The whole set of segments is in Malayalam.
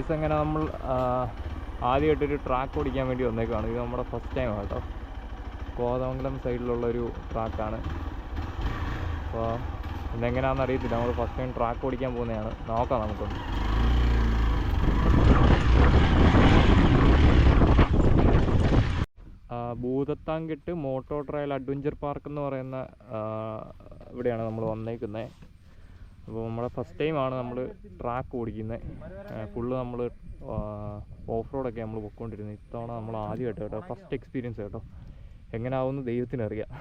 ഗൈസ് അങ്ങനെ നമ്മൾ ആദ്യമായിട്ടൊരു ട്രാക്ക് ഓടിക്കാൻ വേണ്ടി വന്നേക്കാണ്. ഇത് നമ്മുടെ ഫസ്റ്റ് ടൈം കേട്ടോ. കോതമംഗലം സൈഡിലുള്ളൊരു ട്രാക്കാണ്. അപ്പോൾ ഇതെങ്ങനെയാണെന്ന് അറിയത്തില്ല. നമ്മൾ ഫസ്റ്റ് ടൈം ട്രാക്ക് ഓടിക്കാൻ പോകുന്നതാണ്. നോക്കാം നമുക്കൊന്ന്. Bhoothathankettu moto trial adventure park എന്ന് പറയുന്ന ഇവിടെയാണ് നമ്മൾ വന്നേക്കുന്നത്. അപ്പോൾ നമ്മുടെ ഫസ്റ്റ് ടൈമാണ് നമ്മൾ ട്രാക്ക് ഓടിക്കുന്നത്. ഫുള്ള് നമ്മൾ ഓഫ് റോഡൊക്കെ നമ്മൾ പൊയ്ക്കൊണ്ടിരുന്നത്. ഇത്തവണ നമ്മൾ ആദ്യമായിട്ട് കേട്ടോ, ഫസ്റ്റ് എക്സ്പീരിയൻസ് കേട്ടോ. എങ്ങനെയാവുമെന്ന് ദൈവത്തിനറിയാം.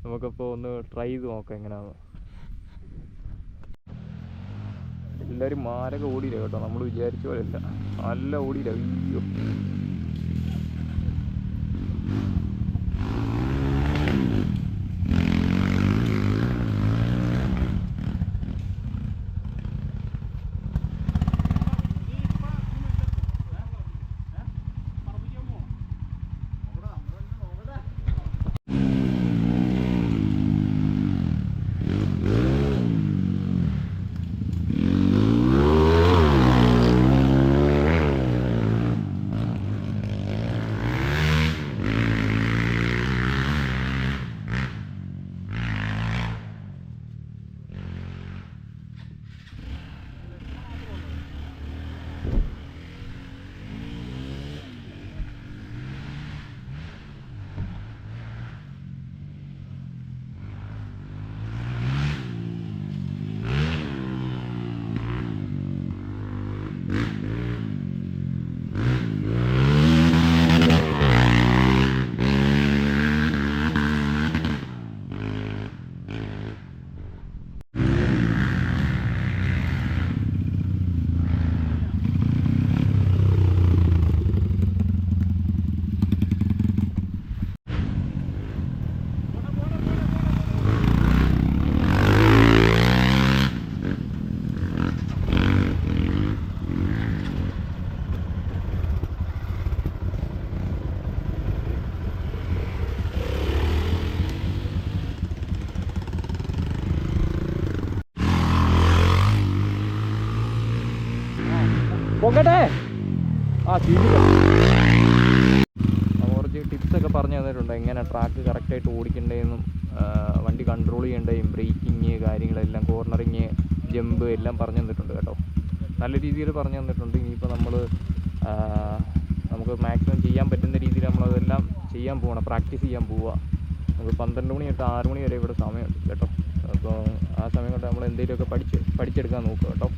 നമുക്കപ്പോൾ ഒന്ന് ട്രൈ ചെയ്ത് നോക്കാം എങ്ങനെയാവുന്നു. എല്ലാവരും മാരക ഓടിയില്ല കേട്ടോ, നമ്മൾ വിചാരിച്ച പോലെയല്ല. നല്ല ഓടിയില്ല. അയ്യോ, പോകട്ടെ. കുറച്ച് ടിപ്സൊക്കെ പറഞ്ഞു തന്നിട്ടുണ്ട്, എങ്ങനെ ട്രാക്ക് കറക്റ്റായിട്ട് ഓടിക്കേണ്ടതെന്നും വണ്ടി കൺട്രോൾ ചെയ്യേണ്ടതും ബ്രേക്കിങ് കാര്യങ്ങളെല്ലാം, കോർണറിങ്, ജമ്പ് എല്ലാം പറഞ്ഞു തന്നിട്ടുണ്ട് കേട്ടോ. നല്ല രീതിയിൽ പറഞ്ഞു തന്നിട്ടുണ്ട്. ഇനിയിപ്പോൾ നമുക്ക് മാക്സിമം ചെയ്യാൻ പറ്റുന്ന രീതിയിൽ നമ്മളതെല്ലാം ചെയ്യാൻ പോകണം, പ്രാക്ടീസ് ചെയ്യാൻ പോവുക. നമുക്ക് 12 മണി തൊട്ട് 6 മണി വരെ ഇവിടെ സമയമുണ്ട് കേട്ടോ. അപ്പോൾ ആ സമയം കൊണ്ട് നമ്മൾ എന്തെങ്കിലുമൊക്കെ പഠിച്ചെടുക്കാൻ നോക്കുക കേട്ടോ.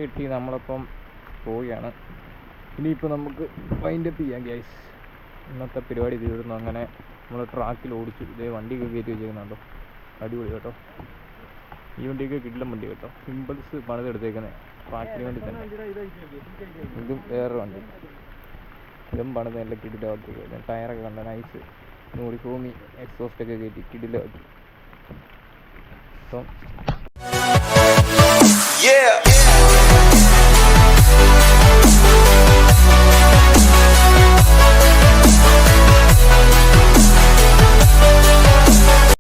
കിട്ടി, നമ്മളിപ്പം പോവുകയാണ്. ഇനിയിപ്പോൾ നമുക്ക് വൈൻഡപ്പ് ചെയ്യാം ഗ്യാസ്. ഇന്നത്തെ പരിപാടി തീർന്നു. അങ്ങനെ നമ്മൾ ട്രാക്കിൽ ഓടിച്ചു. ഇതേ വണ്ടിയൊക്കെ കയറ്റി വെച്ചേക്കുന്നുണ്ടോ, അടിപൊളി കേട്ടോ. ഈ വണ്ടിയൊക്കെ കിടിലം വണ്ടി കേട്ടോ, ഇമ്പൾസ് പണിതെടുത്തേക്കുന്നത് ട്രാക്കിന് വേണ്ടി തന്നെ. ഇതും വേറൊരു വണ്ടി, ഇതും പണിത് നല്ല കിടിലമാക്കി. ടയറൊക്കെ കണ്ട നൈസ്, യൂണിഫോമി എക്സോസ്റ്റൊക്കെ കയറ്റി കിടിലമാക്കി. അപ്പം